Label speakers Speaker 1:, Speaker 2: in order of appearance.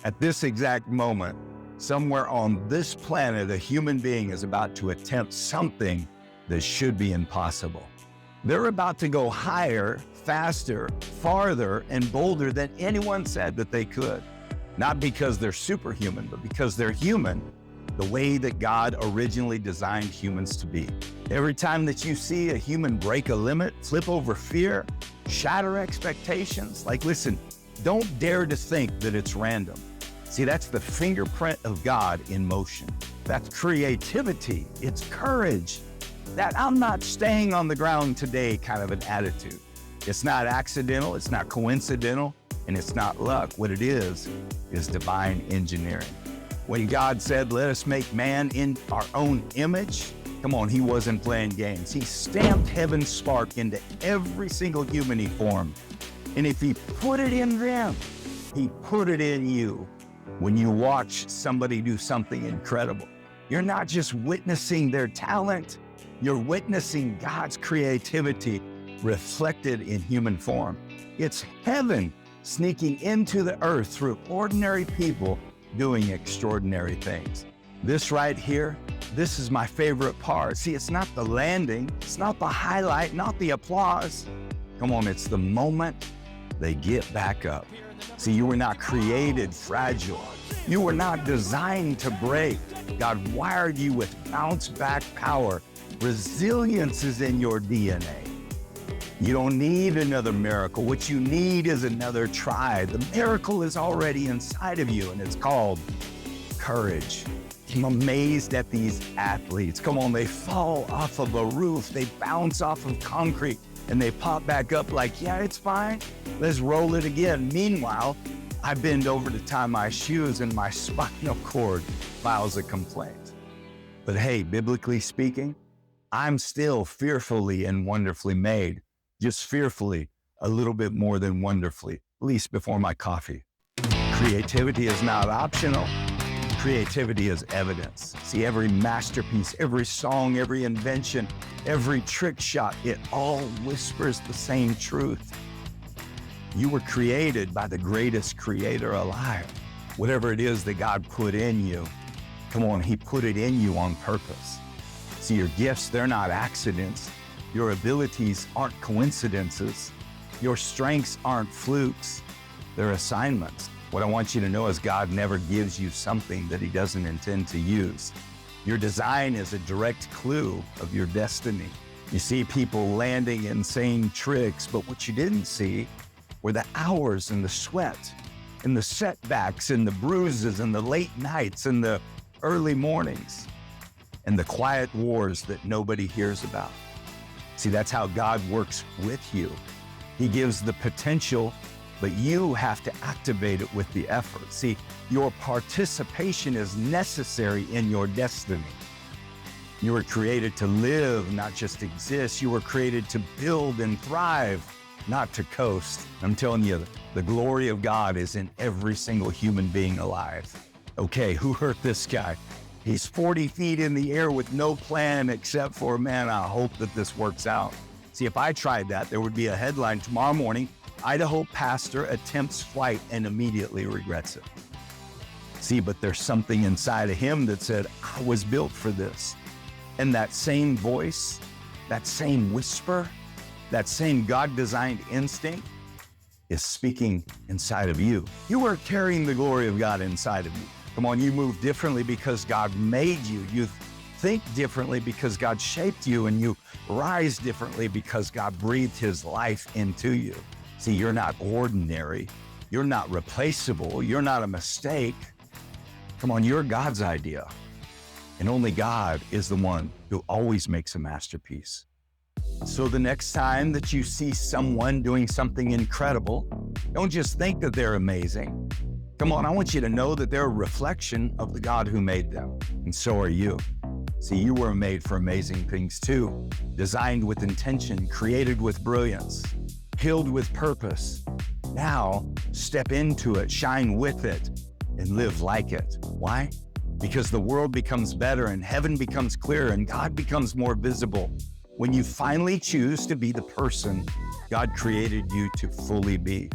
Speaker 1: At this exact moment, somewhere on this planet, a human being is about to attempt something that should be impossible. They're about to go higher, faster, farther, and bolder than anyone said that they could. Not because they're superhuman, but because they're human, the way that God originally designed humans to be. Every time that you see a human break a limit, flip over fear, shatter expectations, listen, don't dare to think that it's random. See, that's the fingerprint of God in motion. That's creativity. It's courage. That I'm not staying on the ground today kind of an attitude. It's not accidental, it's not coincidental, and it's not luck. What it is divine engineering. When God said, let us make man in our own image, come on, he wasn't playing games. He stamped heaven's spark into every single human he formed. And if he put it in them, he put it in you. When you watch somebody do something incredible, you're not just witnessing their talent, you're witnessing God's creativity reflected in human form. It's heaven sneaking into the earth through ordinary people doing extraordinary things. This right here, this is my favorite part. See, it's not the landing, it's not the highlight, not the applause. Come on, it's the moment they get back up. See, you were not created fragile. You were not designed to break. God wired you with bounce back power. Resilience is in your DNA. You don't need another miracle. What you need is another try. The miracle is already inside of you, and it's called courage. I'm amazed at these athletes. Come on, they fall off of a roof, they bounce off of concrete, and they pop back up like, yeah, it's fine. Let's roll it again. Meanwhile, I bend over to tie my shoes and my spinal cord files a complaint. But hey, biblically speaking, I'm still fearfully and wonderfully made. Just fearfully, a little bit more than wonderfully, at least before my coffee. Creativity is not optional. Creativity is evidence. See, every masterpiece, every song, every invention, every trick shot, it all whispers the same truth. You were created by the greatest creator alive. Whatever it is that God put in you, come on, he put it in you on purpose. See, your gifts, they're not accidents. Your abilities aren't coincidences. Your strengths aren't flukes. They're assignments. What I want you to know is God never gives you something that he doesn't intend to use. Your design is a direct clue of your destiny. You see people landing insane tricks, but what you didn't see were the hours and the sweat and the setbacks and the bruises and the late nights and the early mornings and the quiet wars that nobody hears about. See, that's how God works with you. He gives the potential, but you have to activate it with the effort. See, your participation is necessary in your destiny. You were created to live, not just exist. You were created to build and thrive, not to coast. I'm telling you, the glory of God is in every single human being alive. Okay, who hurt this guy? He's 40 feet in the air with no plan except for, man, I hope that this works out. See, if I tried that, there would be a headline tomorrow morning, Idaho pastor attempts flight and immediately regrets it. See, but there's something inside of him that said, I was built for this. And that same voice, that same whisper, that same God-designed instinct is speaking inside of you. You are carrying the glory of God inside of you. Come on, you move differently because God made you. You think differently because God shaped you, and you rise differently because God breathed his life into you. See, you're not ordinary. You're not replaceable. You're not a mistake. Come on, you're God's idea. And only God is the one who always makes a masterpiece. So the next time that you see someone doing something incredible, don't just think that they're amazing. Come on, I want you to know that they're a reflection of the God who made them. And so are you. See, you were made for amazing things too. Designed with intention, created with brilliance, filled with purpose. Now, step into it, shine with it, and live like it. Why? Because the world becomes better and heaven becomes clearer and God becomes more visible when you finally choose to be the person God created you to fully be.